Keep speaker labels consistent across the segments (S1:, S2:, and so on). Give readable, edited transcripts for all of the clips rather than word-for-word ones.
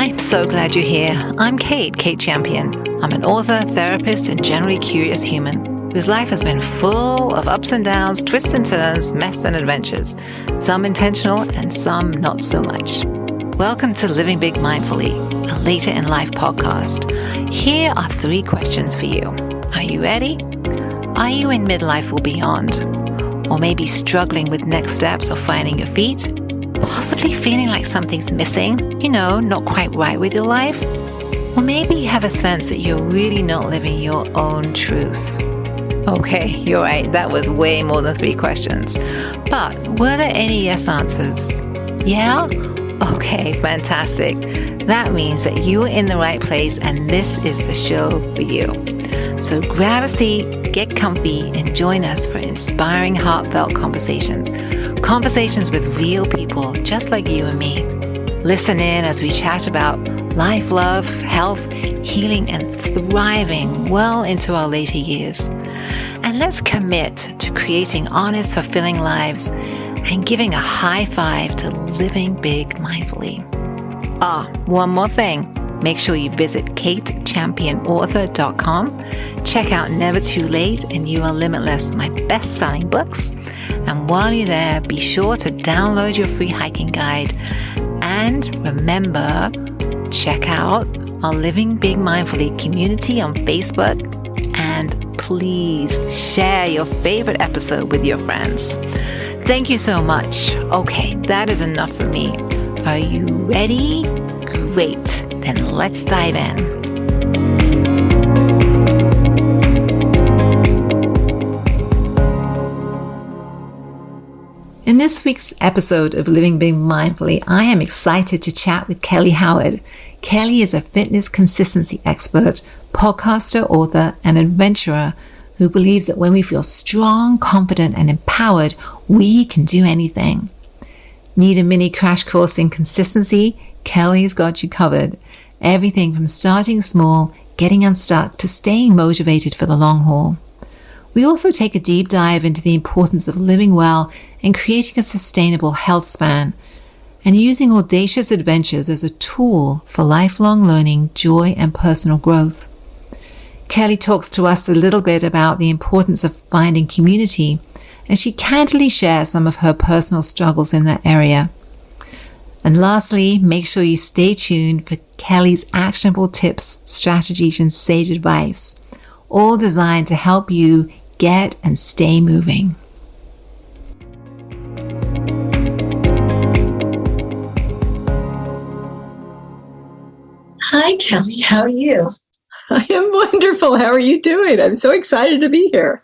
S1: I'm so glad you're here. I'm Kate Champion. I'm an author, therapist, and generally curious human whose life has been full of ups and downs, twists and turns, mess and adventures, some intentional and some not so much. Welcome to Living Big Mindfully, a later in life podcast. Here are 3 questions for you. Are you ready? Are you in midlife or beyond? Or maybe struggling with next steps or finding your feet? Possibly feeling like something's missing, not quite right with your life? Or maybe you have a sense that you're really not living your own truth. Okay, you're right, that was way more than 3 questions. But were there any yes answers? Yeah? Okay, fantastic. That means that you are in the right place and this is the show for you. So grab a seat, get comfy, and join us for inspiring, heartfelt conversations. Conversations with real people just like you and me. Listen in as we chat about life, love, health, healing, and thriving well into our later years. And let's commit to creating honest, fulfilling lives and giving a high five to living big mindfully. One more thing. Make sure you visit katechampionauthor.com. Check out Never Too Late and You Are Limitless, my best-selling books. And while you're there, be sure to download your free hiking guide. And remember, check out our Living Big Mindfully community on Facebook. And please share your favorite episode with your friends. Thank you so much. Okay, that is enough for me. Are you ready? Great. Then let's dive in. In this week's episode of Living Big Mindfully, I am excited to chat with Kelly Howard. Kelly is a fitness consistency expert, podcaster, author, and adventurer who believes that when we feel strong, confident, and empowered, we can do anything. Need a mini crash course in consistency? Kelly's got you covered. Everything from starting small, getting unstuck, to staying motivated for the long haul. We also take a deep dive into the importance of living well and creating a sustainable health span, and using audacious adventures as a tool for lifelong learning, joy, and personal growth. Kelly talks to us a little bit about the importance of finding community, and she candidly shares some of her personal struggles in that area. And lastly, make sure you stay tuned for Kelly's actionable tips, strategies, and sage advice, all designed to help you get and stay moving. Hi, Kelly. How are you?
S2: I am wonderful. How are you doing? I'm so excited to be here.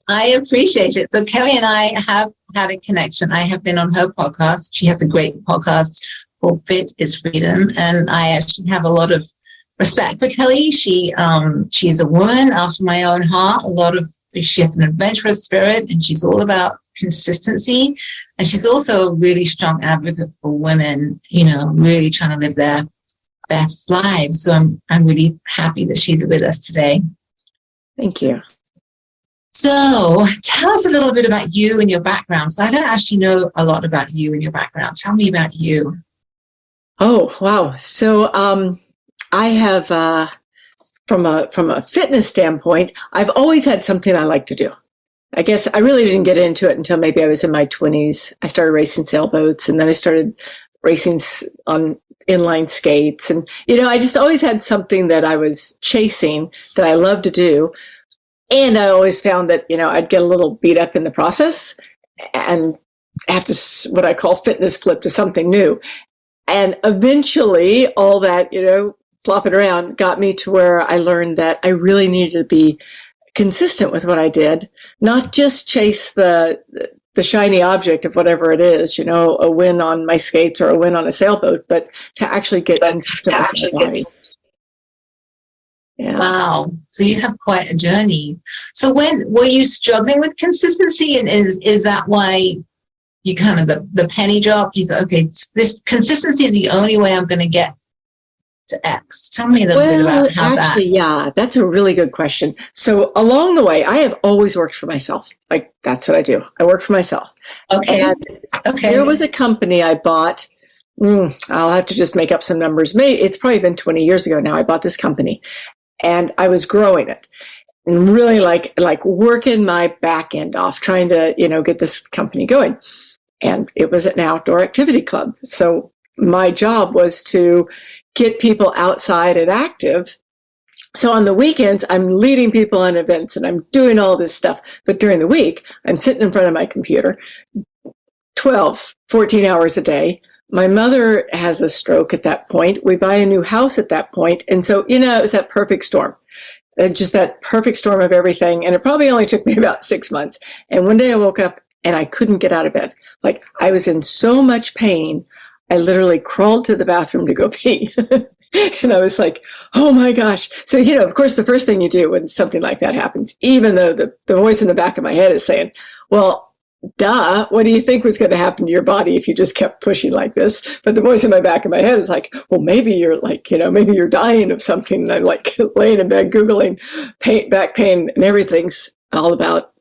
S1: I appreciate it. So Kelly and I have had a connection. I have been on her podcast. She has a great podcast called Fit is Freedom. And I actually have a lot of respect for Kelly. She's a woman after my own heart. She has an adventurous spirit and she's all about consistency. And she's also a really strong advocate for women, really trying to live their best lives. So I'm really happy that she's with us today.
S2: Thank you.
S1: So tell us a little bit about you and your background. So I don't actually know a lot about you and your background. Tell me about you.
S2: Oh, wow. So I have, from a fitness standpoint, I've always had something I like to do. I guess I really didn't get into it until maybe I was in my 20s. I started racing sailboats, and then I started racing on inline skates. And, I just always had something that I was chasing that I loved to do. And I always found that, I'd get a little beat up in the process and have to, what I call fitness flip to something new. And eventually all that, flopping around got me to where I learned that I really needed to be consistent with what I did, not just chase the shiny object of whatever it is, a win on my skates or a win on a sailboat, but to actually get consistent with my body. Yeah.
S1: Wow. So you have quite a journey. So when were you struggling with consistency, and is that why you kind of the penny dropped? You thought, okay, this consistency is the only way I'm going to get to X. Tell me a little bit about how
S2: yeah, that's a really good question. So along the way, I have always worked for myself. Like, that's what I do. I work for myself.
S1: Okay.
S2: And there was a company I bought I'll have to just make up some numbers. Maybe it's probably been 20 years ago now. I bought this company and I was growing it and really like working my back end off, trying to, get this company going. And it was an outdoor activity club. So my job was to get people outside and active. So on the weekends, I'm leading people on events and I'm doing all this stuff. But during the week, I'm sitting in front of my computer 12, 14 hours a day. My mother has a stroke at that point. We buy a new house at that point. And so, it was that perfect storm. Just that perfect storm of everything. And it probably only took me about 6 months. And one day I woke up and I couldn't get out of bed. Like I was in so much pain. I literally crawled to the bathroom to go pee. And I was like, oh my gosh. So, of course, the first thing you do when something like that happens, even though the voice in the back of my head is saying, well, duh, what do you think was going to happen to your body if you just kept pushing like this? But the voice in my back of my head is like, well, maybe you're like, maybe you're dying of something. And I'm like laying in bed, Googling back pain, and everything's all about,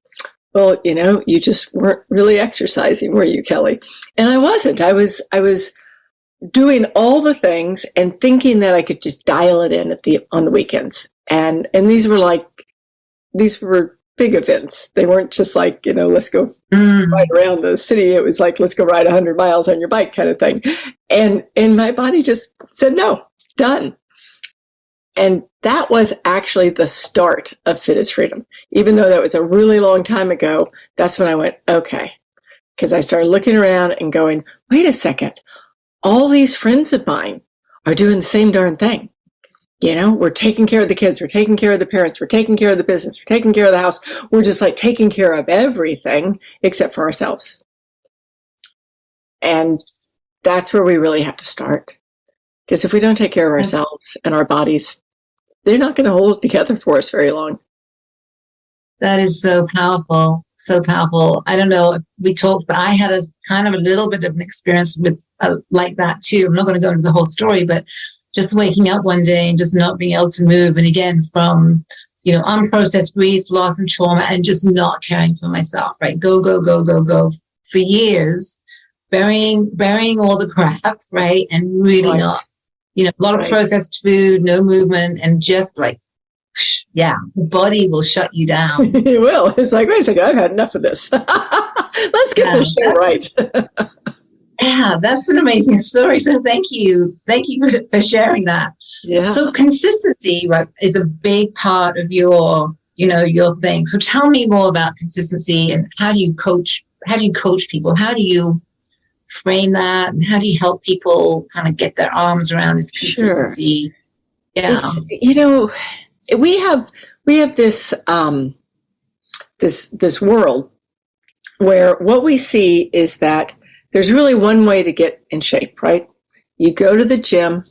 S2: well, you just weren't really exercising, were you, Kelly? And I wasn't. I was doing all the things and thinking that I could just dial it in on the weekends. And these were big events. They weren't just like, let's go ride around the city. It was like, let's go ride 100 miles on your bike kind of thing. And my body just said, no, done. And that was actually the start of Fit is Freedom. Even though that was a really long time ago, that's when I went, okay. Because I started looking around and going, wait a second. All these friends of mine are doing the same darn thing. We're taking care of the kids. We're taking care of the parents. We're taking care of the business. We're taking care of the house. We're just like taking care of everything except for ourselves. And that's where we really have to start. Because if we don't take care of ourselves and our bodies, they're not going to hold it together for us very long.
S3: That is so powerful. So powerful. I don't know if we talked, but I had a kind of a little bit of an experience with like that too. I'm not going to go into the whole story, but just waking up one day and just not being able to move. And again, from, unprocessed grief, loss and trauma, and just not caring for myself, right? Go, go, go, go, go for years, burying all the crap, right? And really not, a lot of processed food, no movement, and just like, yeah, the body will shut you down.
S2: It will. It's like, wait a second, I've had enough of this. Let's get this show right.
S3: Yeah, that's an amazing story. So thank you for sharing that.
S2: Yeah.
S3: So consistency, right, is a big part of your thing. So tell me more about consistency and how do you coach people? How do you frame that, and how do you help people kind of get their arms around this consistency? Sure. Yeah. We have this this world where what we see is that there's really one way to get in shape, right? You go to the gym,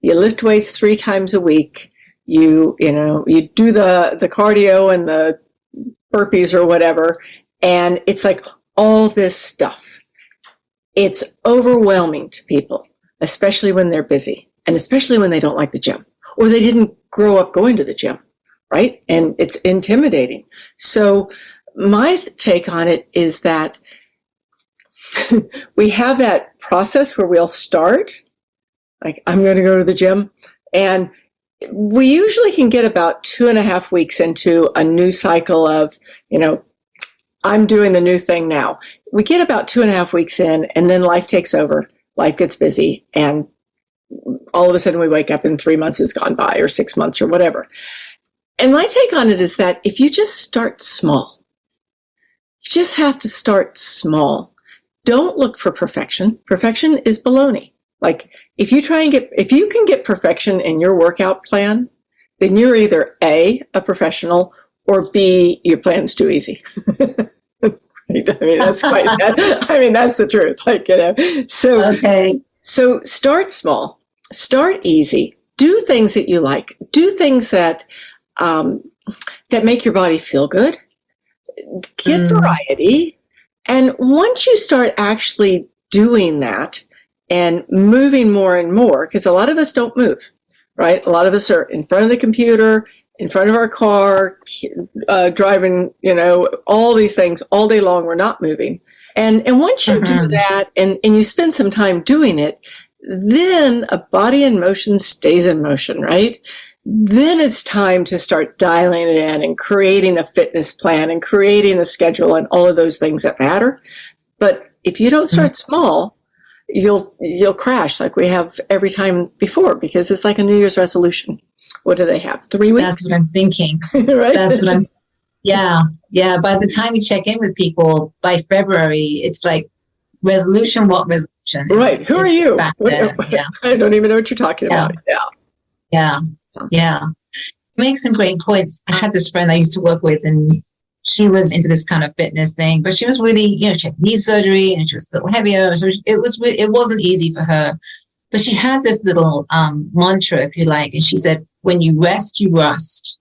S3: you lift weights 3 times a week, you do the cardio and the burpees or whatever, and it's like all this stuff. It's overwhelming to people, especially when they're busy and especially when they don't like the gym or they didn't grow up going to the gym, right? And it's intimidating. So my take on it is that we have that process where we'll start, like I'm going to go to the gym, and we usually can get about 2.5 weeks into a new cycle of, I'm doing the new thing now. We get about 2.5 weeks in, and then life takes over. Life gets busy, and all of a sudden we wake up and 3 months has gone by, or 6 months, or whatever. And my take on it is that if you just start small, you just have to start small. Don't look for perfection. Perfection is baloney. Like if you can get perfection in your workout plan, then you're either A, a professional, or B, your plan's too easy. That's the truth. So start small, start easy, do things that you like, do things that make your body feel good, get variety. And once you start actually doing that and moving more and more, because a lot of us don't move, right? A lot of us are in front of the computer, in front of our car, driving, all these things all day long. We're not moving. And once you do that and you spend some time doing it,
S2: then a body in motion stays in motion, right? Then it's time to start dialing it in and creating a fitness plan and creating a schedule and all of those things that matter. But if you don't start small, you'll crash like we have every time before, because it's like a New Year's resolution. What do they have? 3 weeks?
S4: That's what I'm thinking.
S2: Right?
S4: That's what I'm, yeah. By the time you check in with people by February, it's like resolution, what resolution?
S2: Right. Who are you?
S4: Yeah.
S2: I don't even know what you're talking about.
S4: Yeah. You make some great points. I had this friend I used to work with, and she was into this kind of fitness thing, but she was really, she had knee surgery and she was a little heavier. So it wasn't easy for her. But she had this little mantra, if you like, and she said, when you rest, you rust,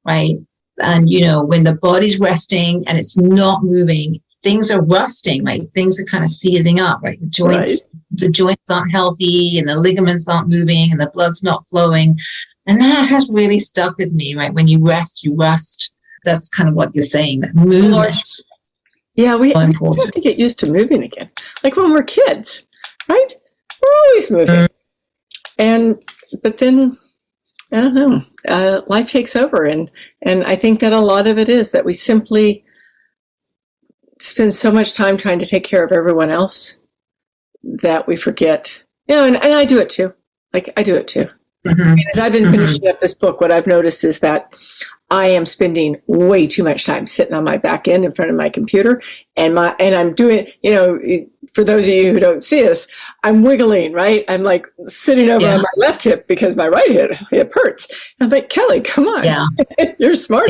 S4: right? And, when the body's resting and it's not moving, things are rusting, right? Things are kind of seizing up, right? The joints aren't healthy and the ligaments aren't moving and the blood's not flowing. And that has really stuck with me, right? When you rest, you rust. That's kind of what you're saying, that movement.
S2: Yeah, we have to get used to moving again. Like when we're kids, right? We're always moving. But then, I don't know, life takes over. And I think that a lot of it is that we simply spend so much time trying to take care of everyone else that we forget. And I do it too. I do it too. Mm-hmm. As I've been finishing up this book, what I've noticed is that I am spending way too much time sitting on my back end in front of my computer, and I'm doing, for those of you who don't see us, I'm wiggling, right? I'm like sitting over on my left hip because my right hip hurts. And I'm like, Kelly, come on. Yeah. You're smart.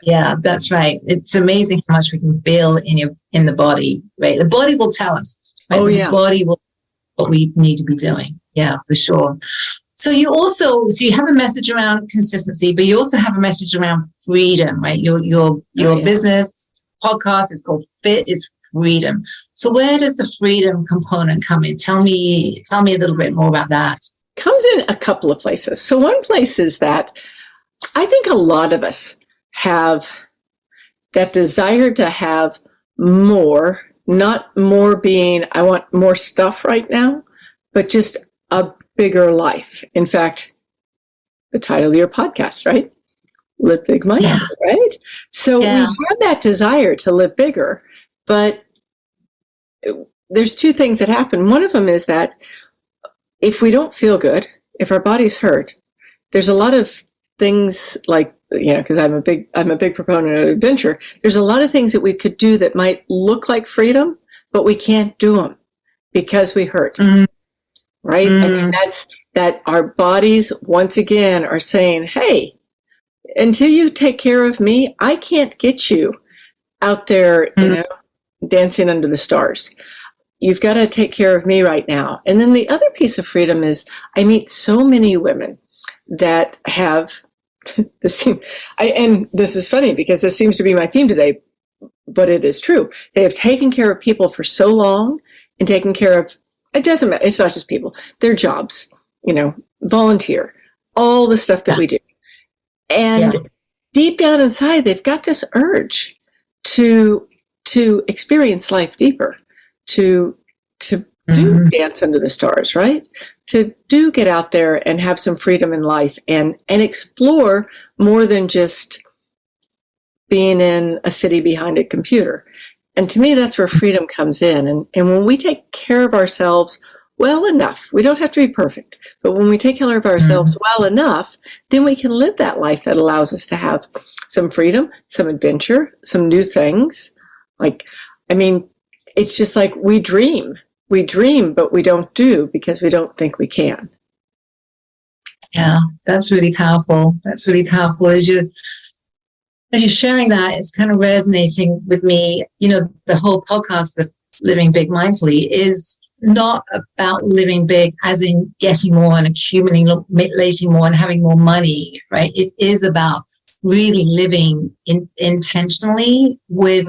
S4: Yeah, that's right. It's amazing how much we can feel in the body, right? The body will tell us, right? The body will what we need to be doing. Yeah, for sure. So you have a message around consistency, but you also have a message around freedom, right? Your business podcast is called Fit is Freedom. So where does the freedom component come in? Tell me a little bit more about that.
S2: Comes in a couple of places. So one place is that I think a lot of us have that desire to have more, not more being, I want more stuff right now, but just a bigger life. In fact, the title of your podcast, right? Live Big Mindfully, right? So we have that desire to live bigger, but there's two things that happen. One of them is that if we don't feel good, if our body's hurt, there's a lot of things like, because I'm a big proponent of adventure. There's a lot of things that we could do that might look like freedom, but we can't do them because we hurt. Mm-hmm. Right? I mean, that's that our bodies, once again, are saying, hey, until you take care of me, I can't get you out there, dancing under the stars. You've got to take care of me right now. And then the other piece of freedom is I meet so many women that have this. And this is funny because this seems to be my theme today, but it is true. They have taken care of people for so long and taken care of, it doesn't matter. It's not just people, their jobs, volunteer, all the stuff that we do. And deep down inside, they've got this urge to experience life deeper, to do dance under the stars, right? To do get out there and have some freedom in life and explore more than just being in a city behind a computer. And to me, that's where freedom comes in. And when we take care of ourselves well enough, we don't have to be perfect, but when we take care of ourselves well enough, then we can live that life that allows us to have some freedom, some adventure, some new things. It's just like we dream, but we don't do because we don't think we can.
S4: Yeah, that's really powerful. As you're sharing that, it's kind of resonating with me. The whole podcast of Living Big Mindfully is not about living big as in getting more and accumulating more and having more money, right? It is about really living intentionally with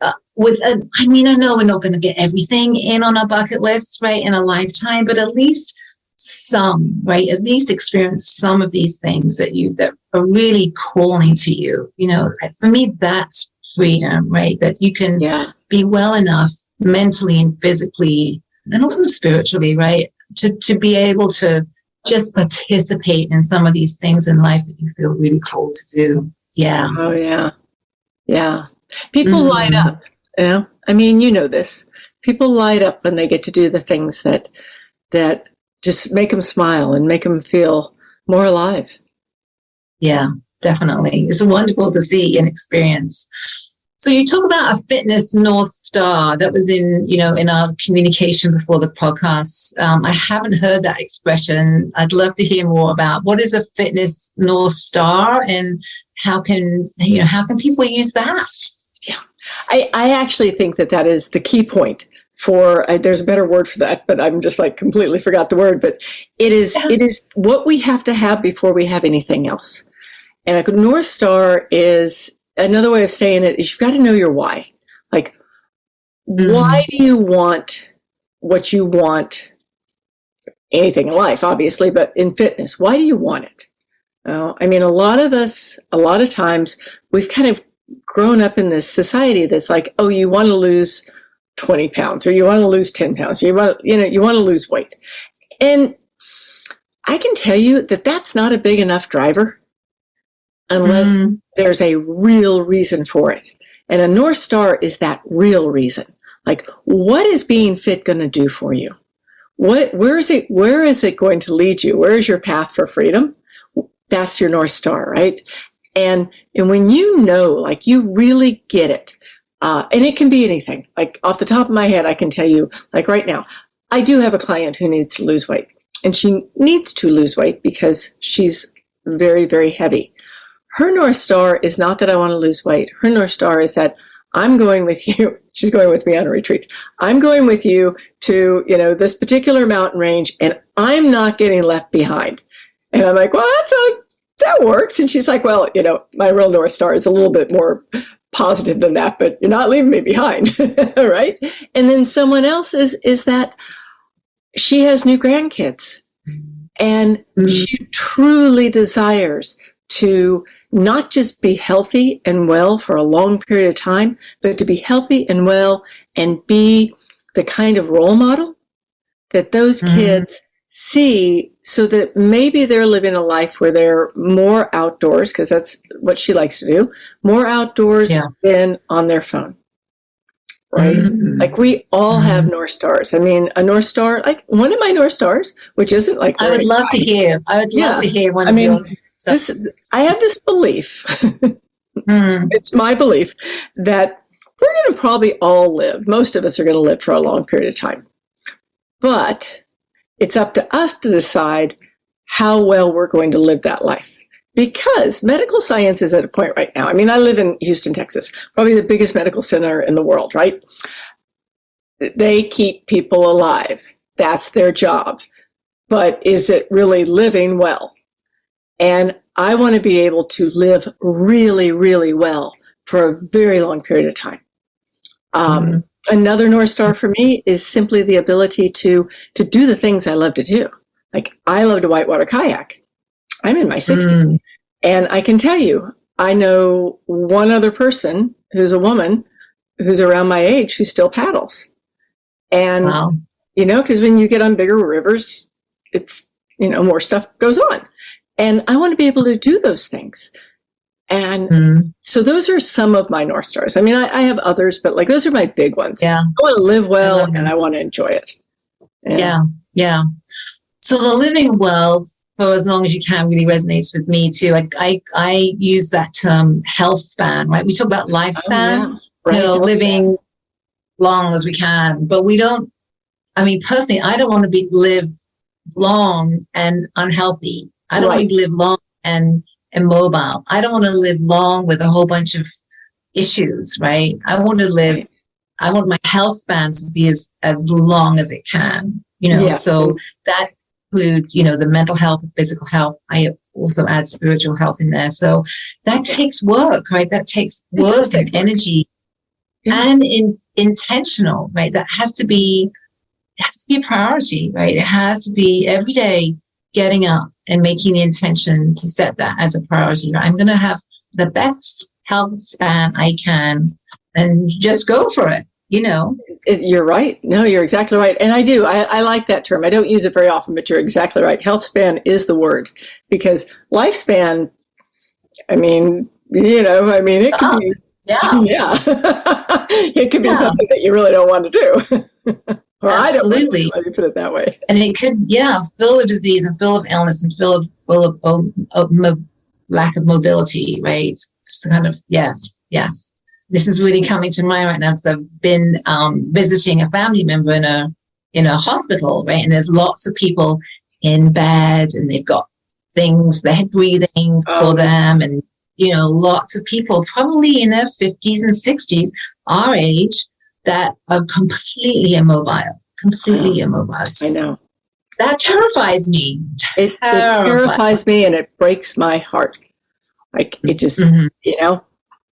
S4: I know we're not going to get everything in on our bucket lists, right, in a lifetime, but at least some, right? At least experience some of these things that are really calling to you. For me, that's freedom, right? That you can be well enough mentally and physically and also spiritually, right? To be able to just participate in some of these things in life that you feel really called to do. Yeah.
S3: Oh, yeah. Yeah. People light up. Yeah. I mean, you know this. People light up when they get to do the things that just make them smile and make them feel more alive.
S4: Yeah, definitely. It's wonderful to see and experience. So you talk about a fitness North Star that was in our communication before the podcast. I haven't heard that expression. I'd love to hear more about what is a fitness North Star and how can people use that?
S3: Yeah, I actually think that is the key point for, there's a better word for that, but I'm just like completely forgot the word, but it is what we have to have before we have anything else. And a North Star is, another way of saying it is, you've got to know your why. Like, why do you want what you want? Anything in life, obviously, but in fitness, why do you want it? I mean, a lot of times we've kind of grown up in this society that's like, oh, you want to lose 20 pounds, or you want to lose 10 pounds, or you want to lose weight. And I can tell you that that's not a big enough driver unless there's a real reason for it. And a North Star is that real reason. Like, what is being fit going to do for you? Where is it going to lead you? Where is your path for freedom? That's your North Star, right? And when you know, like, you really get it, and it can be anything. Like, off the top of my head, I can tell you, like, right now, I do have a client who needs to lose weight, and she needs to lose weight because she's very, very heavy. Her North Star is not that I want to lose weight. Her North Star is that I'm going with you. She's going with me on a retreat. I'm going with you to, this particular mountain range, and I'm not getting left behind. And I'm like, well, that works. And she's like, well, my real North Star is a little bit more positive than that, but you're not leaving me behind. Right? And then someone else is that she has new grandkids, and she truly desires to not just be healthy and well for a long period of time, but to be healthy and well and be the kind of role model that those kids see, so that maybe they're living a life where they're more outdoors, because that's what she likes to do, more outdoors than on their phone. Right? Like, we all have North Stars. I mean, a North Star, like one of my North Stars, which isn't like,
S4: I would love to hear one of your stuff.
S3: I have this belief, it's my belief, that we're going to probably all live, most of us are going to live for a long period of time. But it's up to us to decide how well we're going to live that life. Because medical science is at a point right now. I mean, I live in Houston, Texas, probably the biggest medical center in the world, right? They keep people alive. That's their job. But is it really living well? And I want to be able to live really, really well for a very long period of time. Another North Star for me is simply the ability to do the things I love to do. Like, I love to whitewater kayak. I'm in my 60s. And I can tell you, I know one other person who's a woman who's around my age who still paddles. And, because when you get on bigger rivers, it's, more stuff goes on. And I want to be able to do those things. And so those are some of my North Stars. I mean, I have others, but like, those are my big ones. Yeah. I want to live well and I want to enjoy it.
S4: Yeah. So the living well for as long as you can really resonates with me too. I use that term health span, right? We talk about lifespan, living long as we can, but we don't, I mean, personally, I don't want to live long and unhealthy. I don't want to live long and immobile. I don't want to live long with a whole bunch of issues, right? I want to live, I want my health span to be as long as it can, so that includes, the mental health and physical health. I also add spiritual health in there. So that takes work, right? That takes work and energy and intentional, right? That has to be a priority, right? It has to be every day getting up and making the intention to set that as a priority. I'm going to have the best health span I can and just go for it,
S3: You're right. No, you're exactly right. And I do. I like that term. I don't use it very often, but you're exactly right. Health span is the word, because lifespan, I mean, it could be, yeah, it could be something that you really don't want to do. Or
S4: Absolutely.
S3: I don't want to do, let me put it that way.
S4: And it could, full of disease and full of illness and full of lack of mobility, right? It's kind of, yes. This is really coming to mind right now, because I've been visiting a family member in a hospital, right? And there's lots of people in bed, and they've got things, they're breathing for them, and lots of people probably in their 50s and 60s, our age, that are completely immobile.
S3: I know.
S4: That terrifies me.
S3: It terrifies me, and it breaks my heart. Like, it just,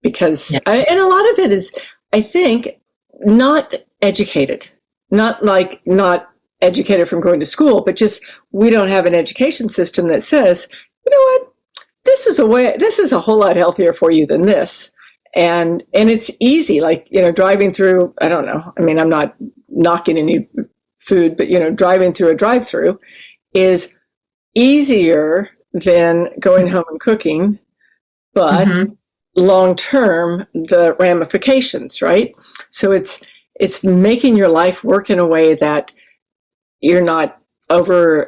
S3: because, and a lot of it is, I think, not educated. Not educated from going to school, but just, we don't have an education system that says, you know what, this is a whole lot healthier for you than this. And it's easy, like, driving through, I don't know, I mean, I'm not knocking any food, but, driving through a drive-through is easier than going home and cooking. But long term, the ramifications, right? So it's making your life work in a way that you're not over,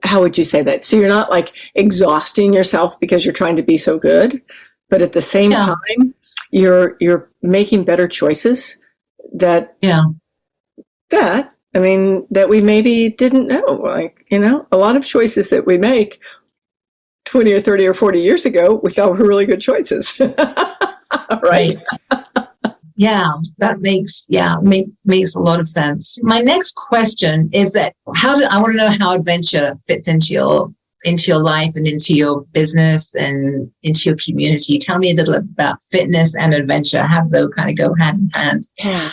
S3: how would you say that? So you're not like exhausting yourself because you're trying to be so good, but at the same time, you're making better choices that we maybe didn't know. Like, a lot of choices that we make 20 or 30 or 40 years ago, we thought were really good choices. Right?
S4: That makes a lot of sense. My next question is that I want to know how adventure fits into your life and into your business and into your community. Tell me a little about fitness and adventure. How do those kind of go hand in hand?
S3: Yeah.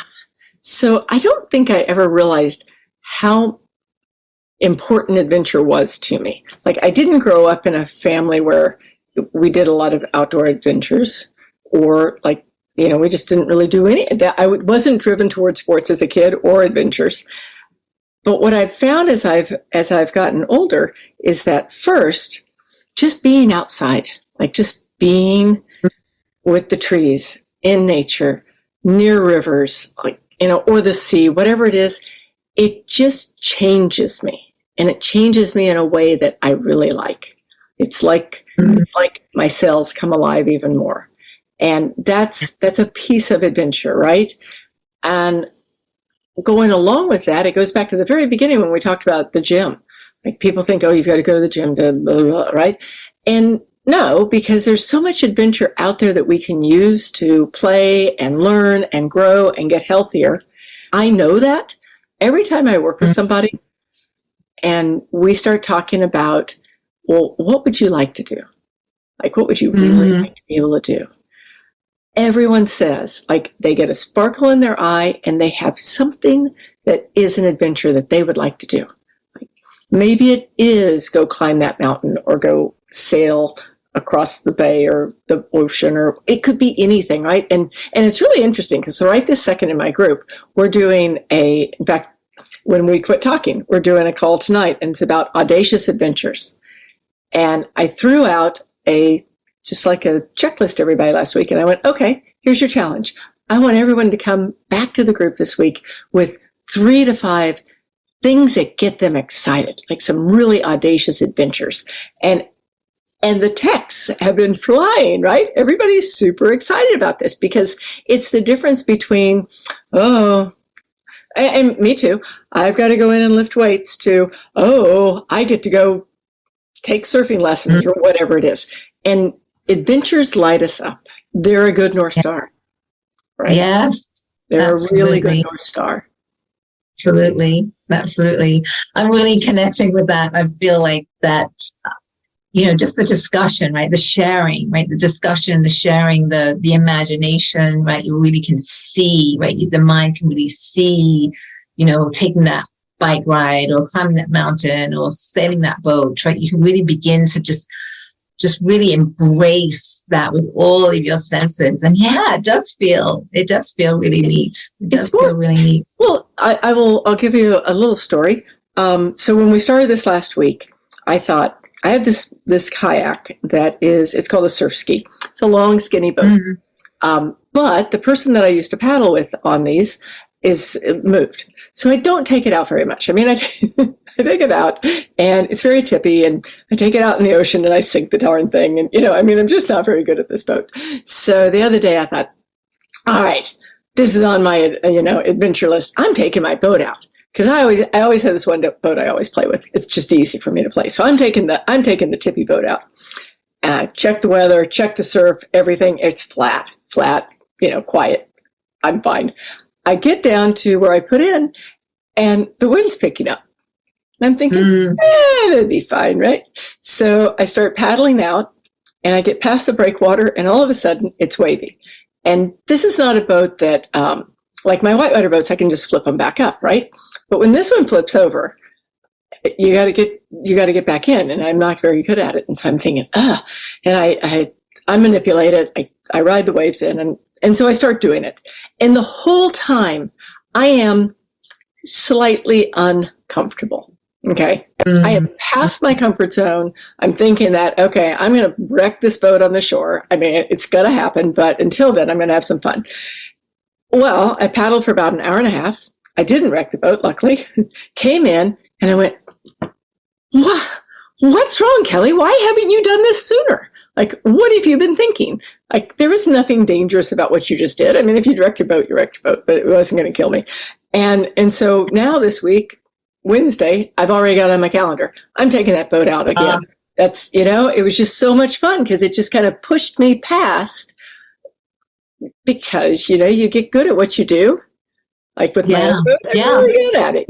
S3: So I don't think I ever realized how important adventure was to me. Like, I didn't grow up in a family where we did a lot of outdoor adventures, or like, we just didn't really do any of that. I wasn't driven towards sports as a kid or adventures. But what I've found as I've gotten older is that, first, just being outside, like just being with the trees, in nature, near rivers, like, or the sea, whatever it is, it just changes me. And it changes me in a way that I really like. It's like my cells come alive even more. And that's a piece of adventure, right? And going along with that, it goes back to the very beginning when we talked about the gym. Like, people think, you've got to go to the gym to blah, blah, blah, right? And no, because there's so much adventure out there that we can use to play and learn and grow and get healthier. I know that every time I work with somebody, and we start talking about, well, what would you like to do? Like, what would you really like to be able to do? Everyone says, like, they get a sparkle in their eye and they have something that is an adventure that they would like to do. Like, maybe it is go climb that mountain, or go sail across the bay or the ocean, or it could be anything, right? And it's really interesting, because right this second in my group, we're doing in fact, when we quit talking, we're doing a call tonight, and it's about audacious adventures. And I threw out just like a checklist to everybody last week, and I went, okay, here's your challenge. I want everyone to come back to the group this week with 3 to 5 things that get them excited, like some really audacious adventures. And the texts have been flying, right? Everybody's super excited about this, because it's the difference between, and me too, I've got to go in and lift weights, to, I get to go take surfing lessons, or whatever it is. And adventures light us up. They're a good North Star, right?
S4: Yes.
S3: They're a really good North Star.
S4: Absolutely. I'm really connecting with that. I feel like that, just the discussion, right? The sharing, right? The discussion, the sharing, the imagination, right? You really can see, right? The mind can really see, taking that bike ride, or climbing that mountain, or sailing that boat, right? You can really begin to just just really embrace that with all of your senses. And yeah, it does feel really neat. It does feel really neat.
S3: Well, I'll give you a little story. So when we started this last week, I thought, I have this kayak it's called a surf ski. It's a long, skinny boat. Mm-hmm. But the person that I used to paddle with on these is moved. So I don't take it out very much. I mean, I take it out and it's very tippy, and I take it out in the ocean and I sink the darn thing. And, I'm just not very good at this boat. So the other day I thought, all right, this is on my, adventure list. I'm taking my boat out. Because I always have this one boat I always play with. It's just easy for me to play. So I'm taking the tippy boat out. And I check the weather, check the surf, everything. It's flat, quiet. I'm fine. I get down to where I put in, and the wind's picking up. And I'm thinking, that'll be fine, right? So I start paddling out, and I get past the breakwater, and all of a sudden, it's wavy. And this is not a boat that, like my whitewater boats, I can just flip them back up, right? But when this one flips over, you got to get back in, and I'm not very good at it. And so I'm thinking, and I manipulate it. I ride the waves in, and so I start doing it. And the whole time I am slightly uncomfortable. Okay. Mm-hmm. I am past my comfort zone. I'm thinking that, okay, I'm going to wreck this boat on the shore. I mean, it's going to happen, but until then, I'm going to have some fun. Well, I paddled for about an hour and a half. I didn't wreck the boat, luckily. Came in, and I went, what's wrong, Kelly? Why haven't you done this sooner? Like, what have you been thinking? Like, there was nothing dangerous about what you just did. I mean, if you wrecked your boat, you wrecked your boat, but it wasn't going to kill me. And so now this week, Wednesday, I've already got on my calendar. I'm taking that boat out again. That's, it was just so much fun because it just kind of pushed me past, because, you get good at what you do. Like with my own boat, I'm really good at it.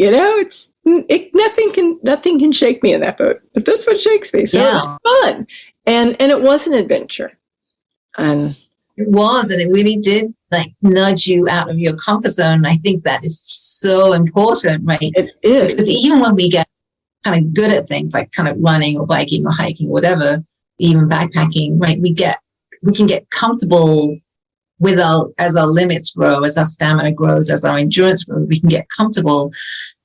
S3: Nothing can shake me in that boat, but this one shakes me. So it's fun. And it was an adventure. And
S4: it was, and it really did nudge you out of your comfort zone. I think that is so important, right?
S3: It is.
S4: Because even when we get kind of good at things like kind of running or biking or hiking, or whatever, even backpacking, right? We can get comfortable as our limits grow, as our stamina grows, as our endurance grows, we can get comfortable.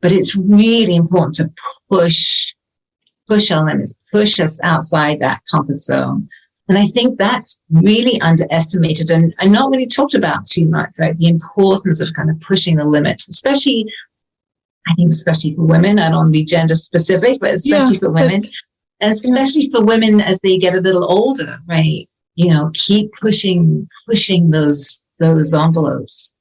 S4: But it's really important to push our limits, push us outside that comfort zone. And I think that's really underestimated and not really talked about too much, right? The importance of kind of pushing the limits, especially for women. I don't want to be gender specific, but especially for women, and especially for women as they get a little older, right? Keep pushing those envelopes.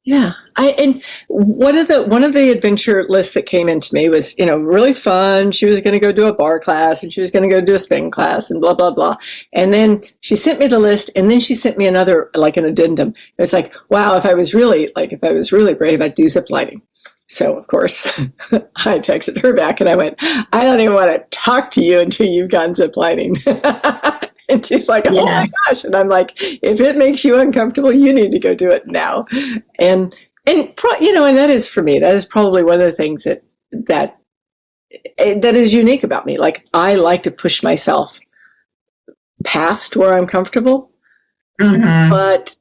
S3: Yeah. And one of the adventure lists that came into me was, really fun. She was going to go do a bar class, and she was going to go do a spin class, and blah, blah, blah. And then she sent me the list, and then she sent me another, like an addendum. It was like, wow, if I was really brave, I'd do zip lining. So, of course, I texted her back and I went, I don't even want to talk to you until you've gone zip lining. And she's like, oh my gosh. And I'm like, if it makes you uncomfortable, you need to go do it now. And that is, for me, that is probably one of the things that is unique about me. Like, I like to push myself past where I'm comfortable. Mm-hmm. But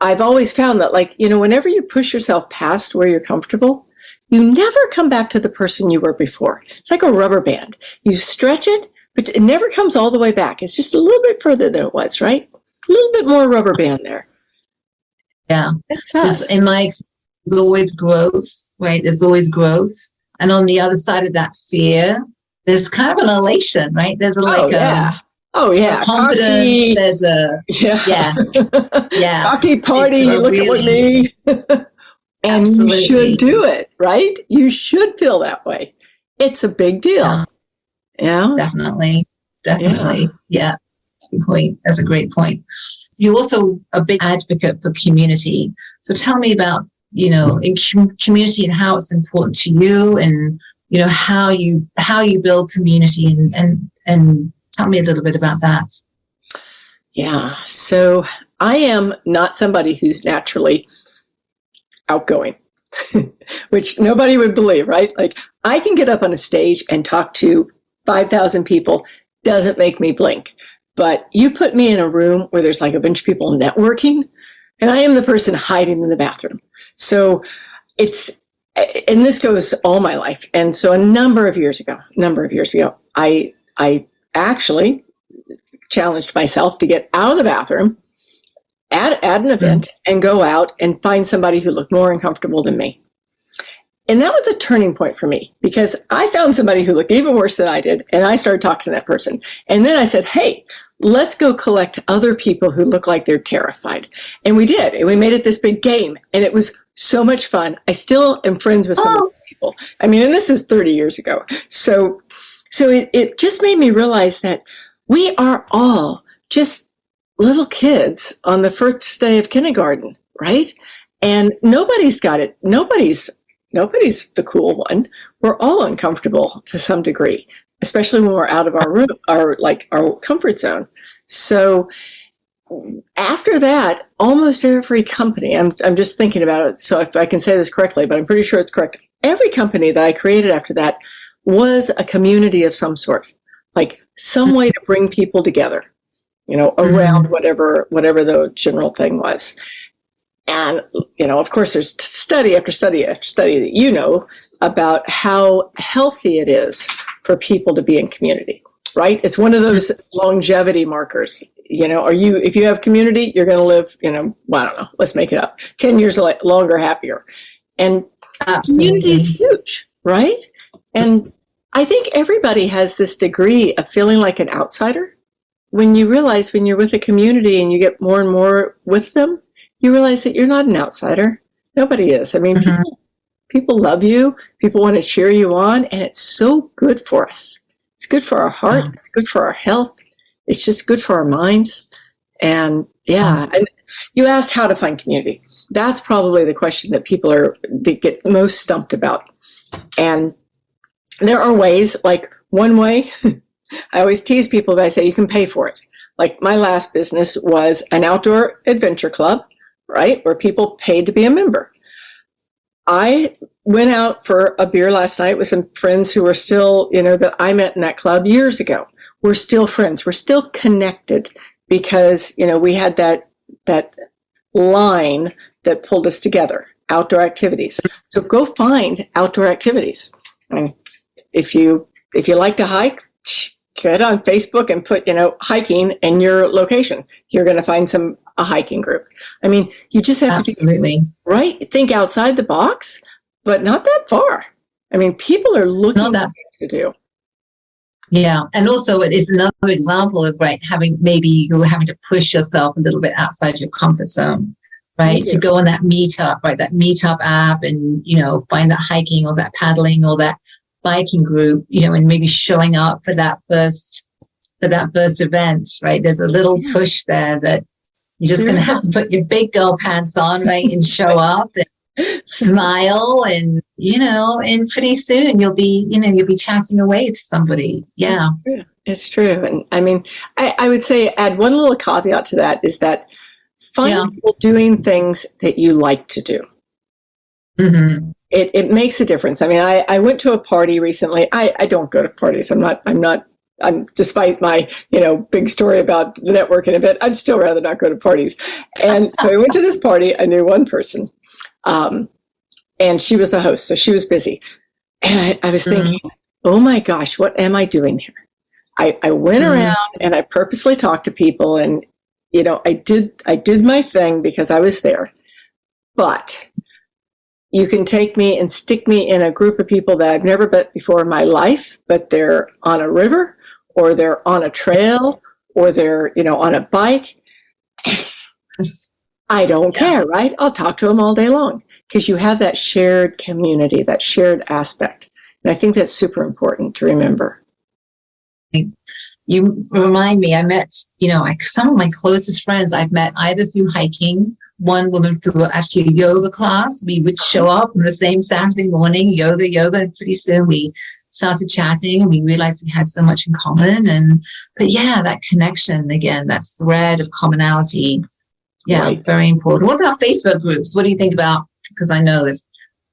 S3: I've always found that, whenever you push yourself past where you're comfortable, you never come back to the person you were before. It's like a rubber band. You stretch it, but it never comes all the way back. It's just a little bit further than it was, right? A little bit more rubber band there.
S4: Yeah.
S3: That's us.
S4: In my experience, there's always growth, right? There's always growth. And on the other side of that fear, there's kind of an elation, right? There's a confidence.
S3: Cocky.
S4: There's
S3: cocky party. Look at me. And absolutely. You should do it, right? You should feel that way. It's a big deal. Yeah.
S4: Definitely. Yeah. Good point. That's a great point. You're also a big advocate for community. So tell me about, in community and how it's important to you, and, how you build community, and tell me a little bit about that.
S3: Yeah. So I am not somebody who's naturally outgoing, which nobody would believe, right? Like, I can get up on a stage and talk to 5,000 people, doesn't make me blink. But you put me in a room where there's like a bunch of people networking, and I am the person hiding in the bathroom. So and this goes all my life. And so a number of years ago, I actually challenged myself to get out of the bathroom at an event and go out and find somebody who looked more uncomfortable than me. And that was a turning point for me, because I found somebody who looked even worse than I did, and I started talking to that person. And then I said, hey, let's go collect other people who look like they're terrified. And we did. And we made it this big game, and it was so much fun. I still am friends with some of those people. I mean, and this is 30 years ago. So it just made me realize that we are all just little kids on the first day of kindergarten, right? And nobody's got it. Nobody's the cool one. We're all uncomfortable to some degree, especially when we're out of our room, our comfort zone. So after that, almost every company, I'm just thinking about it, so if I can say this correctly, but I'm pretty sure it's correct. Every company that I created after that was a community of some sort, like some way to bring people together, around whatever the general thing was. And, of course, there's study after study after study that about how healthy it is for people to be in community, right? It's one of those longevity markers. If you have community, you're going to live, I don't know, let's make it up, 10 years longer, happier. And community is huge, right? And I think everybody has this degree of feeling like an outsider. When you realize when you're with a community and you get more and more with them, you realize that you're not an outsider. Nobody is. I mean, people love you. People want to cheer you on. And it's so good for us. It's good for our heart. It's good for our health. It's just good for our minds. And and you asked how to find community. That's probably the question that they get most stumped about. And there are ways, like one way, I always tease people by saying you can pay for it. Like my last business was an outdoor adventure club, right, where people paid to be a member. I went out for a beer last night with some friends who were still, that I met in that club years ago. We're still friends. We're still connected because, we had that line that pulled us together, outdoor activities. So go find outdoor activities. And if you like to hike, get on Facebook and put, hiking in your location. You're going to find a hiking group. I mean, you just have to think outside the box, but not that far. I mean, people are looking for things to do.
S4: Yeah. And also it is another example of, maybe you're having to push yourself a little bit outside your comfort zone, right? To go on that meetup, right? That meetup app and, find that hiking or that paddling or that biking group, and maybe showing up for that first event, right? There's a little push there that you're just going to have to put your big girl pants on, right? And show up and smile and, and pretty soon you'll be chatting away to somebody. Yeah.
S3: It's true. And I mean, I would say add one little caveat to that is that find people doing things that you like to do. Mm-hmm. It makes a difference. I mean, I went to a party recently. I don't go to parties. I'm despite my, big story about the network in a bit, I'd still rather not go to parties. And so I went to this party. I knew one person, and she was the host. So she was busy. And I was thinking, oh my gosh, what am I doing here? I went around and I purposely talked to people and, I did my thing because I was there, but you can take me and stick me in a group of people that I've never met before in my life, but they're on a river or they're on a trail or they're, on a bike. I don't care, right? I'll talk to them all day long because you have that shared community, that shared aspect. And I think that's super important to remember.
S4: You remind me, I met, some of my closest friends I've met either through hiking, one woman through actually a yoga class. We would show up on the same Saturday morning, yoga, and pretty soon we started chatting and we realized we had so much in common. But that connection again, that thread of commonality. Yeah, very important. What about Facebook groups? What do you think about? Because I know there's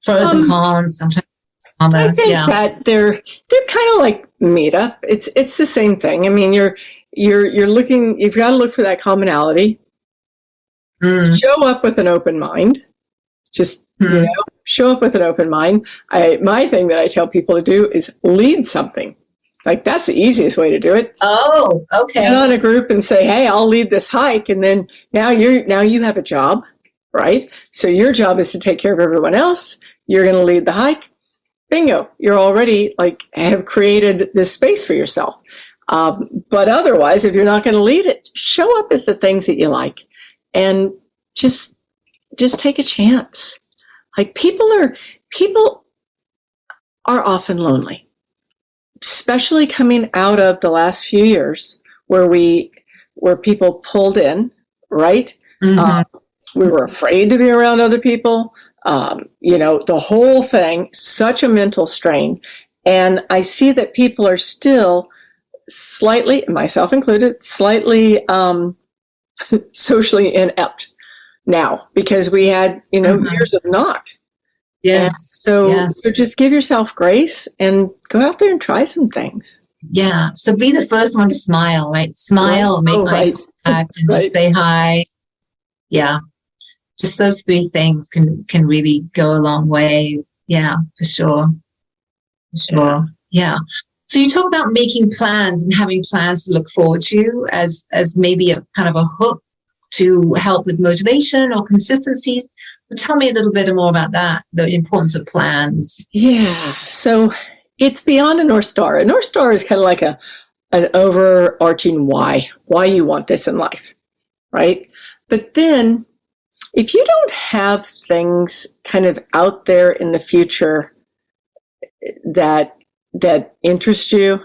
S4: pros and cons. Sometimes
S3: I think that they're kind of like meet up. It's the same thing. I mean, you're looking. You've got to look for that commonality. Show up with an open mind. Just show up with an open mind. My thing that I tell people to do is lead something. Like, that's the easiest way to do it.
S4: Oh, okay.
S3: Get on a group and say, "Hey, I'll lead this hike," and then now you have a job, right? So your job is to take care of everyone else. You're going to lead the hike. Bingo! You're already have created this space for yourself. But otherwise, if you're not going to lead it, show up at the things that you like, and just take a chance. Like, people are often lonely, especially coming out of the last few years where people pulled in, right? We were afraid to be around other people. The whole thing, such a mental strain. And I see that people are still slightly, myself included, slightly socially inept now, because we had, years of not.
S4: Yes.
S3: So just give yourself grace and go out there and try some things.
S4: Yeah. So be the first one to smile, right? Smile, make eye contact, and just say hi. Yeah. Just those three things can really go a long way. Yeah, for sure. Yeah. So you talk about making plans and having plans to look forward to as maybe a kind of a hook to help with motivation or consistency. But tell me a little bit more about that, the importance of plans.
S3: Yeah. So it's beyond a North Star. A North Star is kind of like an overarching why you want this in life, right? But then if you don't have things kind of out there in the future that interest you,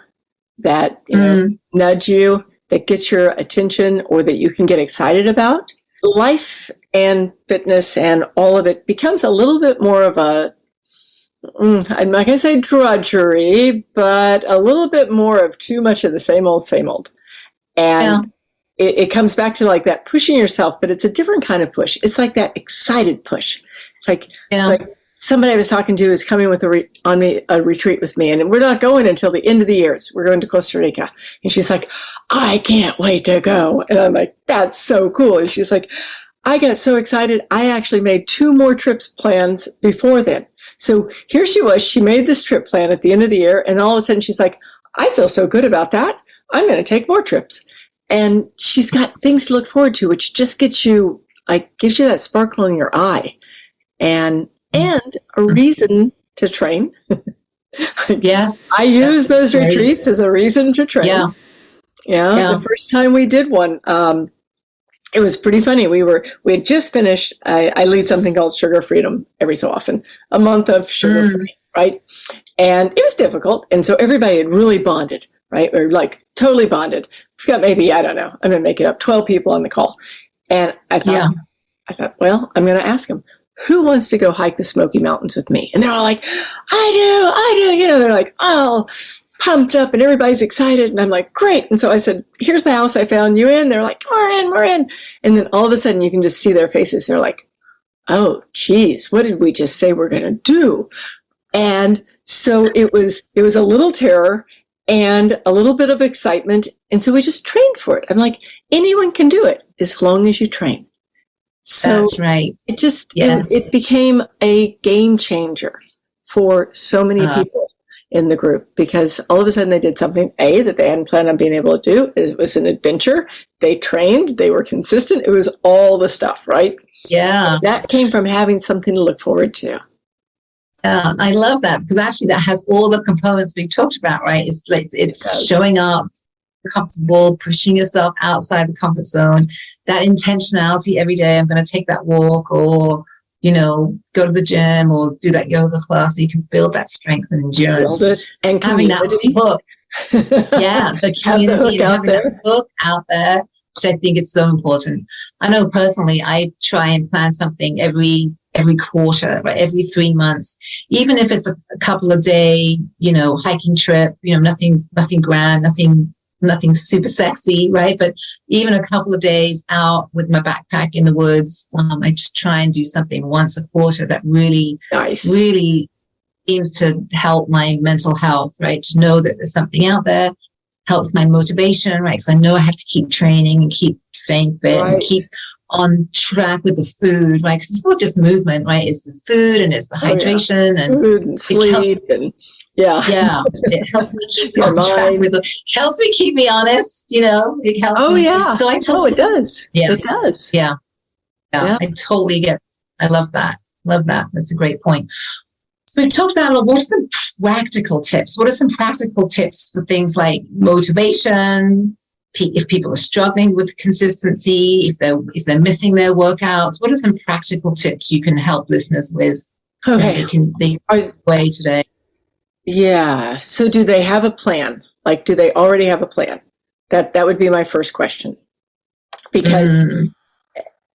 S3: that nudge you, that gets your attention, or that you can get excited about, life and fitness and all of it becomes a little bit more of a, I'm not going to say drudgery, but a little bit more of too much of the same old. And it comes back to like that pushing yourself, but it's a different kind of push. It's like that excited push. It's like somebody I was talking to is coming with a retreat with me, and we're not going until the end of the year. We're going to Costa Rica. And she's like, "I can't wait to go." And I'm like, "That's so cool." And she's like, "I got so excited. I actually made 2 more trips plans before then." So here she was. She made this trip plan at the end of the year, and all of a sudden she's like, "I feel so good about that. I'm going to take more trips." And she's got things to look forward to, which just gives you that sparkle in your eye, and a reason to train.
S4: Yes.
S3: I use those retreats as a reason to train.
S4: Yeah.
S3: The first time we did one, it was pretty funny. We had just finished, I lead something called Sugar Freedom every so often, a month of sugar free, right? And it was difficult. And so everybody had really bonded, right? Or like totally bonded. We've got maybe, I don't know, I'm going to make it up, 12 people on the call. And I thought, well, I'm going to ask them, who wants to go hike the Smoky Mountains with me? And they're all like, I do. They're like, oh, pumped up, and everybody's excited. And I'm like, great. And so I said, here's the house I found you in. They're like, we're in. And then all of a sudden you can just see their faces. They're like, oh, geez, what did we just say we're going to do? And so it was a little terror and a little bit of excitement. And so we just trained for it. I'm like, anyone can do it as long as you train. So
S4: that's right.
S3: It just, it became a game changer for so many people in the group, because all of a sudden they did something, that they hadn't planned on being able to do. It was an adventure. They trained, they were consistent. It was all the stuff, right?
S4: Yeah.
S3: And that came from having something to look forward to.
S4: I love that, because actually that has all the components we've talked about, right? It's showing up, comfortable, pushing yourself outside the comfort zone, that intentionality every day. I'm going to take that walk, or go to the gym, or do that yoga class, so you can build that strength and endurance.
S3: And
S4: having that hook. The community, and having that hook out there, which I think is so important. I know personally, I try and plan something every quarter, right? Every 3 months, even if it's a couple of day, hiking trip, nothing grand, nothing super sexy, right? But even a couple of days out with my backpack in the woods, I just try and do something once a quarter that really seems to help my mental health, right? To know that there's something out there helps my motivation, right? Because I know I have to keep training and keep staying fit and keep on track with the food, right? Because it's not just movement, right? It's the food and it's the hydration and
S3: food and sleep and
S4: it helps me keep on track with it. Helps me keep me honest, it helps me. So I totally,
S3: it does.
S4: Yeah.
S3: It does.
S4: Yeah. I totally get it. I love that. That's a great point. So we talked about what are some practical tips? What are some practical tips for things like motivation? If people are struggling with consistency, if they're missing their workouts, what are some practical tips you can help listeners with?
S3: Okay,
S4: they way today.
S3: Yeah. So, do they have a plan? Like, do they already have a plan? That would be my first question. Because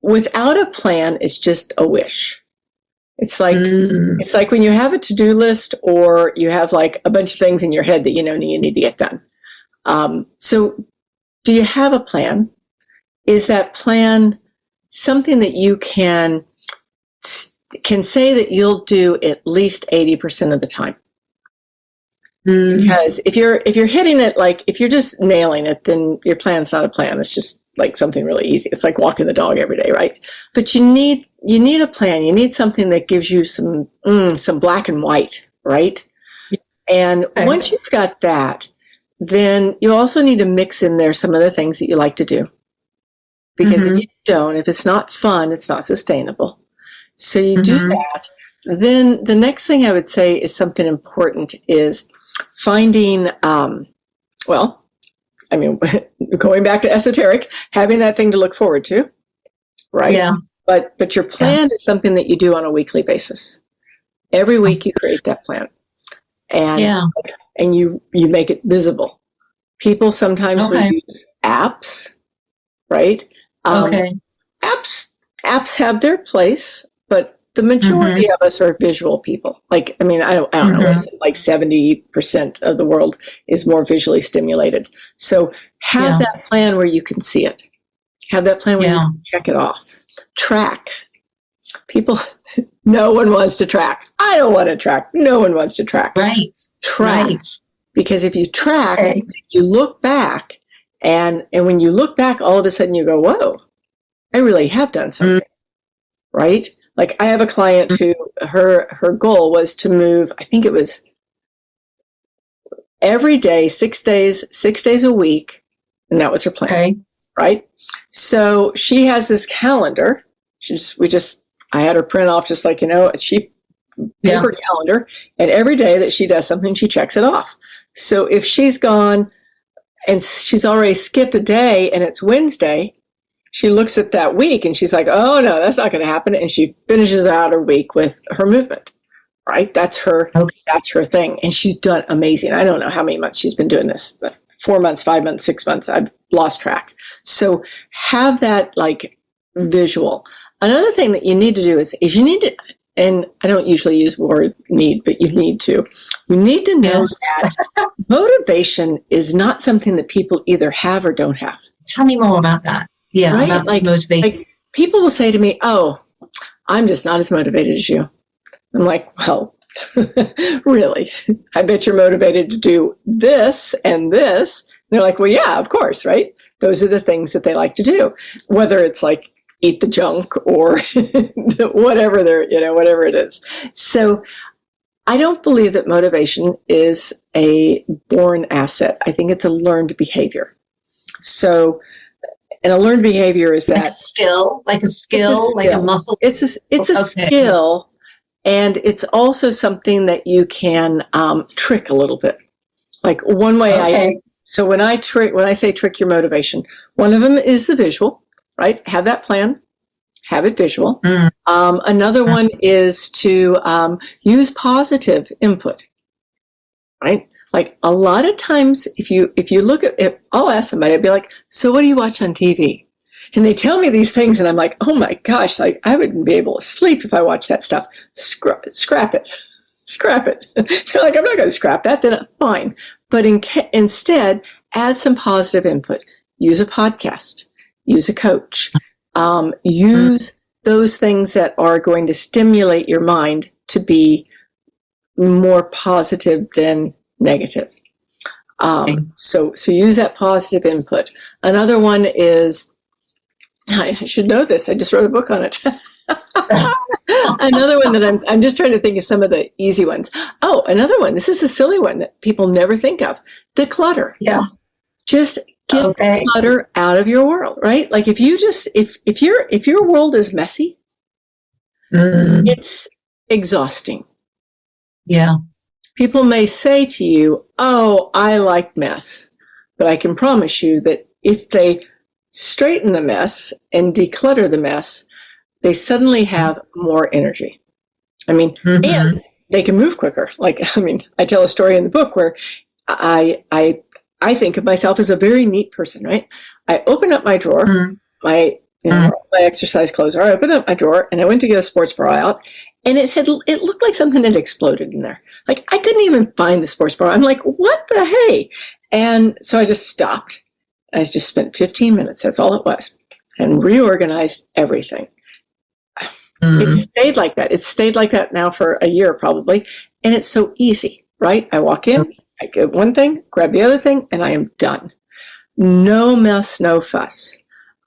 S3: without a plan, it's just a wish. It's like when you have a to-do list, or you have like a bunch of things in your head that you need to get done. So, do you have a plan? Is that plan something that you can say that you'll do at least 80% of the time? Because if you're hitting it, like if you're just nailing it, then your plan's not a plan. It's just like something really easy. It's like walking the dog every day, right? But you need a plan. You need something that gives you some black and white, right? And once you've got that, then you also need to mix in there some of the things that you like to do. Because if you don't, if it's not fun, it's not sustainable. So you do that. Then the next thing I would say is something important is finding, going back to esoteric, having that thing to look forward to, right?
S4: Yeah.
S3: But your plan is something that you do on a weekly basis. Every week you create that plan. And you make it visible. People sometimes will use apps, right? Apps have their place, but the majority of us are visual people. Like, I don't know, what is it, like 70% of the world is more visually stimulated. So have that plan where you can see it. Have that plan where you can check it off. Track. People, no one wants to track. I don't want to track. No one wants to track.
S4: Right.
S3: Track. Right. Because if you track, you look back, and when you look back, all of a sudden you go, whoa, I really have done something. Right? Like, I have a client who her goal was to move, I think it was every day, 6 days a week. And that was her plan.
S4: Okay.
S3: Right? So she has this calendar. I had her print off just like, a cheap paper calendar. And every day that she does something, she checks it off. So if she's gone and she's already skipped a day and it's Wednesday, she looks at that week and she's like, oh no, that's not going to happen. And she finishes out her week with her movement, right? That's her thing. And she's done amazing. I don't know how many months she's been doing this, but 4 months, 5 months, 6 months, I've lost track. So have that like visual. Another thing that you need to do is you need to, and I don't usually use the word need, but you need to know that motivation is not something that people either have or don't have.
S4: Tell me more about that. Yeah,
S3: right?
S4: About motivation.
S3: Like people will say to me, oh, I'm just not as motivated as you. I'm like, well, really? I bet you're motivated to do this and this. And they're like, well, yeah, of course, right? Those are the things that they like to do, whether it's like eat the junk or whatever whatever it is. So I don't believe that motivation is a born asset. I think it's a learned behavior. So, and a learned behavior is that
S4: like a skill, like a muscle.
S3: It's a skill, and it's also something that you can trick a little bit. Like one way so when I say trick your motivation, one of them is the visual, right? Have that plan, have it visual. Another one is to use positive input, right? Like a lot of times, if you look at it, I'll ask somebody, I'd be like, so what do you watch on TV? And they tell me these things and I'm like, oh my gosh, like I wouldn't be able to sleep if I watched that stuff. Scrap it. They're like, I'm not going to scrap that. Then fine. But instead, add some positive input. Use a podcast. Use a coach. Use those things that are going to stimulate your mind to be
S2: more positive than negative. So use that positive input. Another one is, I should know this, I just wrote a book on it. Another one that I'm just trying to think of some of the easy ones. Oh, another one. This is a silly one that people never think of. Declutter.
S4: Yeah.
S2: Just get clutter out of your world, right? Like if your world is messy, it's exhausting.
S4: Yeah.
S2: People may say to you, "Oh, I like mess," but I can promise you that if they straighten the mess and declutter the mess, they suddenly have more energy. I mean, and they can move quicker. Like, I mean, I tell a story in the book where I think of myself as a very neat person, right? I open up my drawer, my exercise clothes are. I opened up my drawer and I went to get a sports bra out, and it looked like something had exploded in there. Like I couldn't even find the sports bra. I'm like, what the hey? And so I just stopped. I just spent 15 minutes. That's all it was, and reorganized everything. It stayed like that. It's stayed like that now for a year probably, and it's so easy, right? I walk in, I get one thing, grab the other thing, and I am done. No mess, no fuss.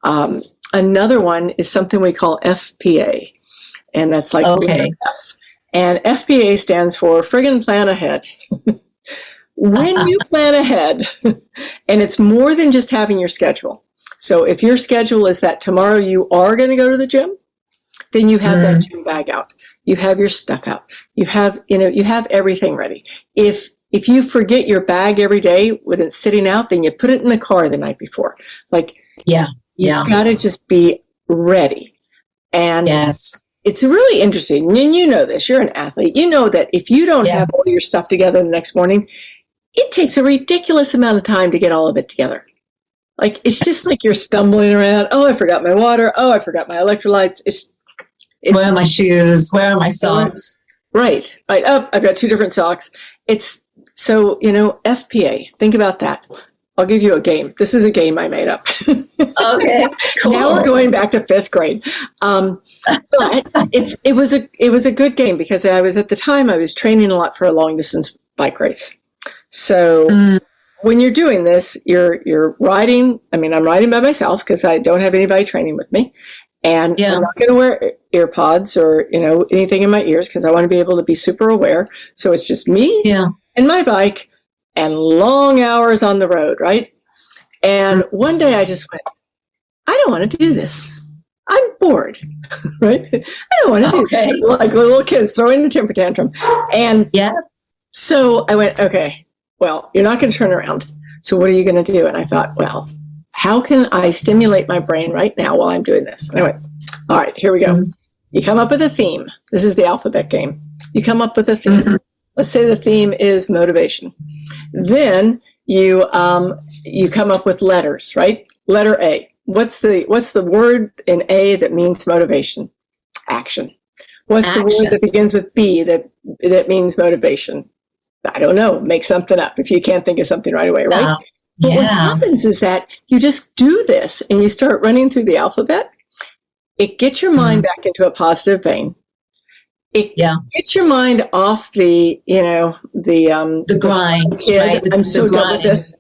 S2: Another one is something we call FPA, and that's like F. And FPA stands for friggin' plan ahead. When you plan ahead, and it's more than just having your schedule. So if your schedule is that tomorrow you are going to go to the gym, then you have that gym bag out. You have your stuff out. You have everything ready. If you forget your bag every day when it's sitting out, then you put it in the car the night before. Like, you've got to just be ready. And it's really interesting. And you know this, you're an athlete. You know that if you don't have all your stuff together the next morning, it takes a ridiculous amount of time to get all of it together. Like, it's just like you're stumbling around. Oh, I forgot my water. Oh, I forgot my electrolytes.
S4: Where are my shoes? Where are my socks?
S2: Right. Oh, I've got 2 different socks. It's so, FPA. Think about that. I'll give you a game. This is a game I made up.
S4: Okay, cool.
S2: Now we're going back to 5th grade. But it was a good game because I was training a lot for a long distance bike race. So when you're doing this, you're riding. I mean, I'm riding by myself because I don't have anybody training with me. And I'm not going to wear earpods or, anything in my ears because I want to be able to be super aware. So it's just me and my bike and long hours on the road, right? And one day I just went, I don't want to do this. I'm bored, right? I don't want to do this. Like little kids throwing a temper tantrum. And so I went, okay, well, you're not going to turn around. So what are you going to do? And I thought, well, how can I stimulate my brain right now while I'm doing this? And I went, all right, here we go. You come up with a theme. This is the alphabet game. You come up with a theme. Let's say the theme is motivation. Then you come up with letters, right? Letter A. What's the word in A that means motivation? Action. What's the word that begins with B that means motivation? I don't know. Make something up if you can't think of something right away, right? But what happens is that you just do this and you start running through the alphabet. It gets your mind back into a positive vein. It gets your mind off the grind.
S4: Right?
S2: I'm so done with this,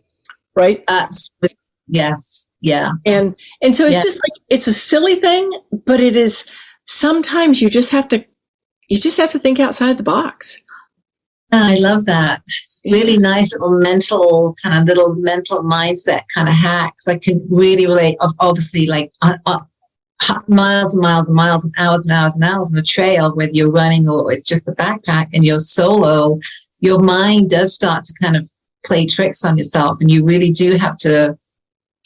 S2: right?
S4: Absolutely. Yes. Yeah.
S2: And so it's just like, it's a silly thing, but it is, sometimes you just have to think outside the box.
S4: I love that. It's really nice little mental mindset kind of hacks. I can really relate. Obviously, like miles and miles and miles and hours and hours and hours on the trail, whether you're running or it's just the backpack and you're solo, your mind does start to kind of play tricks on yourself, and you really do have to.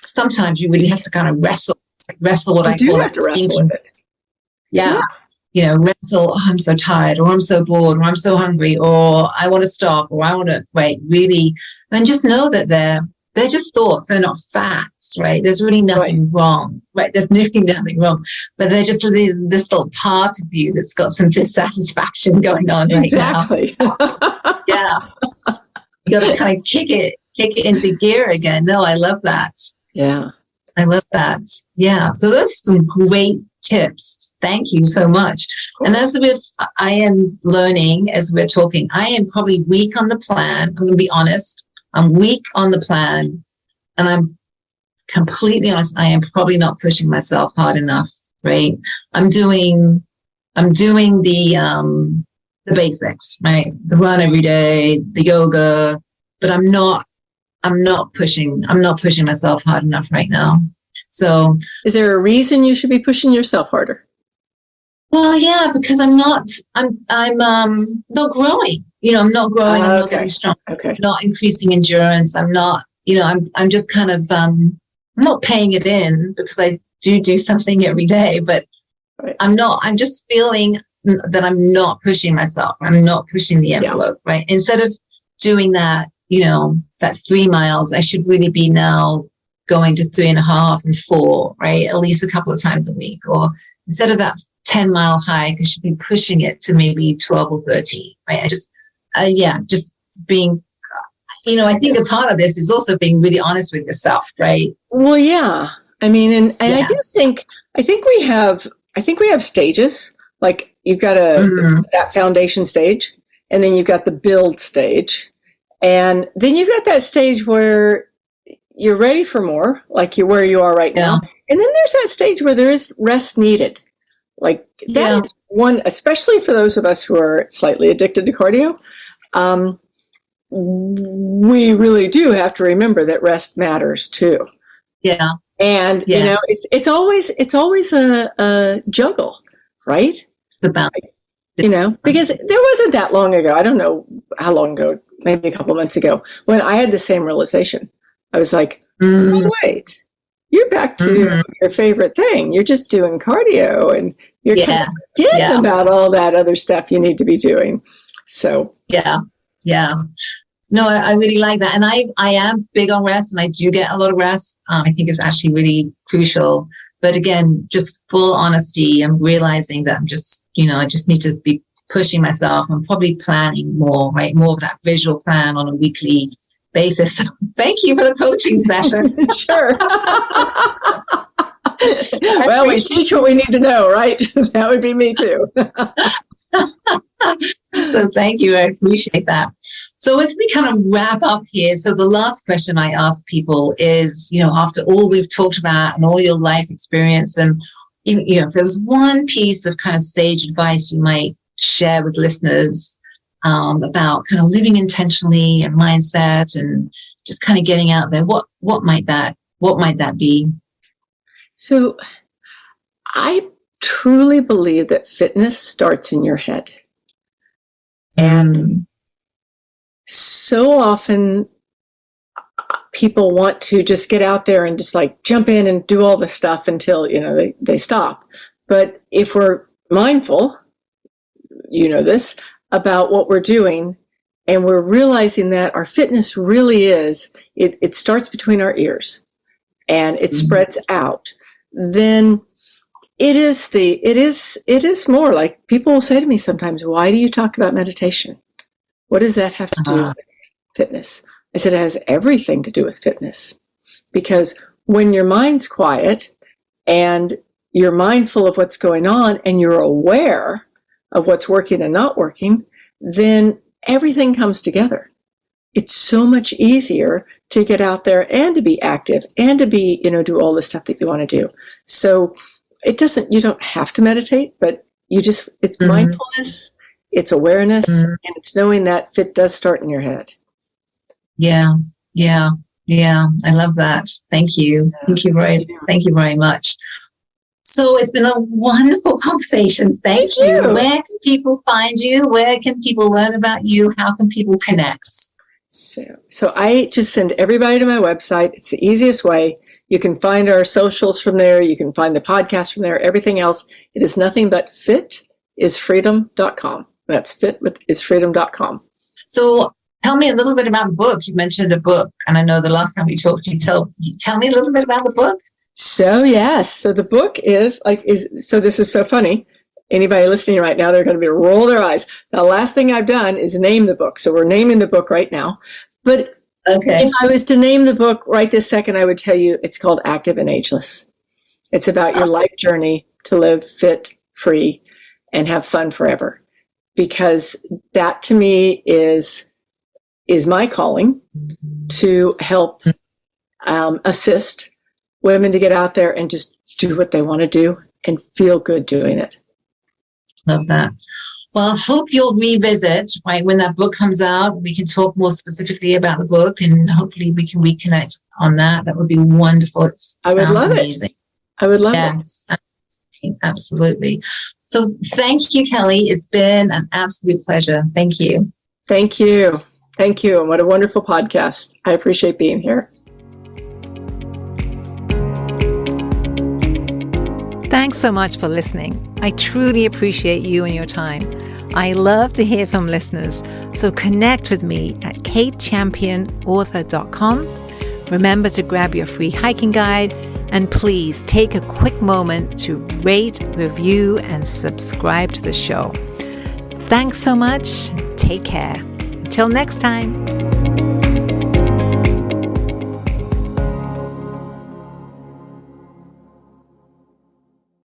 S4: Sometimes you really have to kind of wrestle what I call that stinking. Wrestle, oh, I'm so tired, or I'm so bored, or I'm so hungry, or I want to stop, or I want to really, and just know that they're just thoughts, they're not facts, right? There's really nothing wrong, right? There's really nothing wrong, but they're just this little part of you that's got some dissatisfaction going on right now. You got to kind of kick it into gear again. No, I love that.
S2: Yeah.
S4: I love that. Yeah. So those are some great tips. Thank you so much. And I am learning as we're talking, I am probably weak on the plan. I'm going to be honest. I'm weak on the plan, and I'm completely honest. I am probably not pushing myself hard enough. Right. I'm doing the basics, right? The run every day, the yoga, but I'm not pushing myself hard enough right now. So
S3: is there a reason you should be pushing yourself harder?
S4: Well, yeah, because I'm not growing. I'm not growing. I'm not getting strong.
S3: Okay.
S4: I'm not increasing endurance. I'm not, I'm just kind of, I'm not paying it in because I do something every day, but
S3: right.
S4: I'm just feeling that I'm not pushing myself. I'm not pushing the envelope, right? Instead of doing that, that 3 miles, I should really be now going to 3.5 and 4, right? At least a couple of times a week. Or instead of that 10-mile hike, I should be pushing it to maybe 12 or 13, right? I just, just being, I think a part of this is also being really honest with yourself, right?
S3: Well, yeah. I mean, and yes. I think we have stages. Like you've got that foundation stage, and then you've got the build stage. And then you've got that stage where you're ready for more, like you're where you are right now. And then there's that stage where there is rest needed. Like that is one, especially for those of us who are slightly addicted to cardio. We really do have to remember that rest matters too.
S4: Yeah.
S3: And, it's always a juggle, right?
S4: It's about,
S3: because there wasn't that long ago. I don't know how long ago, maybe a couple of months ago, when I had the same realization. I was like, oh, wait, you're back to your favorite thing. You're just doing cardio and you're kind of forgetting about all that other stuff you need to be doing. So,
S4: yeah. No, I really like that. And I am big on rest, and I do get a lot of rest. I think it's actually really crucial. But again, just full honesty, I'm realizing that I'm just, I just need to be pushing myself. I'm probably planning more, right? More of that visual plan on a weekly basis. Thank you for the coaching session.
S3: Sure. Well, we teach what we need to know, right? That would be me too.
S4: So thank you. I appreciate that. So as we kind of wrap up here, so the last question I ask people is, after all we've talked about and all your life experience, and if there was one piece of kind of sage advice you might share with listeners about kind of living intentionally and mindset and just kind of getting out there, what might that be? So
S3: I truly believe that fitness starts in your head. And so often people want to just get out there and just like jump in and do all the stuff until, they stop. But if we're mindful, this, about what we're doing, and we're realizing that our fitness really is, it starts between our ears and it spreads out, then it is more like people will say to me sometimes, why do you talk about meditation? What does that have to do with fitness? I said, it has everything to do with fitness, because when your mind's quiet and you're mindful of what's going on and you're aware of what's working and not working, then everything comes together. It's so much easier to get out there and to be active and to be, do all the stuff that you want to do. So you don't have to meditate, but it's mindfulness, it's awareness, and it's knowing that fit does start in your head.
S4: Yeah. I love that. Thank you. Thank you very much. So it's been a wonderful conversation. Thank you. Where can people find you? Where can people learn about you? How can people connect?
S3: So I just send everybody to my website. It's the easiest way. You can find our socials from there. You can find the podcast from there. Everything else, it is nothing but fitisfreedom.com. That's fitisfreedom.com.
S4: So tell me a little bit about the book. You mentioned a book, and I know the last time we talked, you tell me a little bit about the book.
S3: So yes, so the book is so this is so funny. Anybody listening right now, they're going to be roll their eyes. The last thing I've done is name the book. So we're naming the book right now. But
S4: Okay.
S2: If I was to name the book right this second, I would tell you it's called Active and Ageless. It's about your life journey to live fit, free, and have fun forever. Because that to me is my calling to help assist women to get out there and just do what they want to do and feel good doing it.
S4: Love that. Well, I hope you'll revisit, right, when that book comes out. We can talk more specifically about the book, and hopefully we can reconnect on that. That would be wonderful.
S2: I would love
S4: amazing.
S2: I would love it.
S4: Yes, absolutely. So thank you, Kelly. It's been an absolute pleasure. Thank you.
S2: Thank you. Thank you. And what a wonderful podcast. I appreciate being here.
S1: Thanks so much for listening. I truly appreciate you and your time. I love to hear from listeners, so connect with me at katechampionauthor.com. Remember to grab your free hiking guide, and please take a quick moment to rate, review, and subscribe to the show. Thanks so much. Take care. Until next time.